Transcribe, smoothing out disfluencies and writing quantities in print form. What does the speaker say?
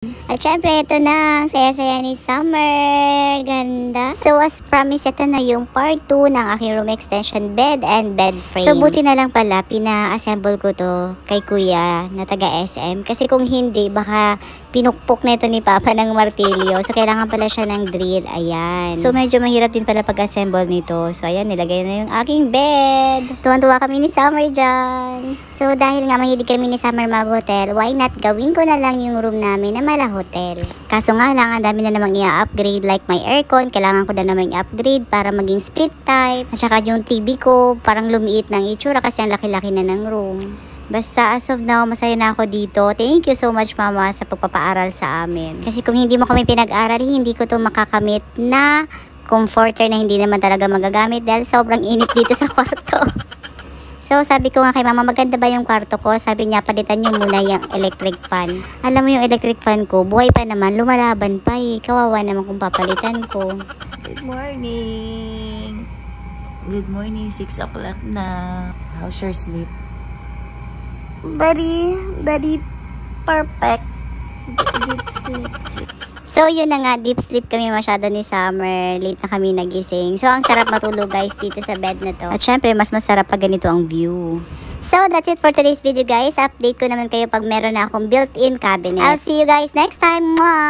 At syempre, ito na ang saya-saya ni Summer. Ganda. So, as promised, ito na yung part 2 ng aking room extension bed and bed frame. So, buti na lang pala, pina-assemble ko to kay Kuya na taga SM. Kasi kung hindi, baka pinukpok na ito ni Papa ng martilyo. So, kailangan pala siya ng drill. Ayan. So, medyo mahirap din pala pag-assemble nito. So, ayan, nilagay na yung aking bed. Tuwan-tuwa kami ni Summer dyan. So, dahil nga mahilig kami ni Summer mag-hotel, why not gawin ko na lang yung room namin na mala hotel. Kaso nga lang, ang dami na namang i-upgrade, like my aircon, kailangan ko na namang i-upgrade para maging split type. At saka yung TV ko, parang lumiit ng itsura kasi ang laki-laki na ng room. Basta as of now, masaya na ako dito. Thank you so much, Mama, sa pagpapaaral sa amin. Kasi kung hindi mo kami pinag-aral, hindi ko to makakamit na comforter na hindi naman talaga magagamit dahil sobrang init dito sa kwarto. So, sabi ko nga kay Mama, maganda ba yung kwarto ko? Sabi niya, palitan niyo muna yung electric fan. Alam mo yung electric fan ko, buhay pa naman, lumalaban pa eh. Kawawa naman kung papalitan ko. Good morning! Good morning, 6 o'clock na. How's your sleep? Very perfect. Deep sleep. So, yun na nga, deep sleep kami masyado ni Summer. Late na kami nagising. So, ang sarap matulog guys dito sa bed na to. At syempre, mas masarap pag ganito ang view. So, that's it for today's video guys. Update ko naman kayo pag meron na akong built-in cabinet. I'll see you guys next time. Mwah!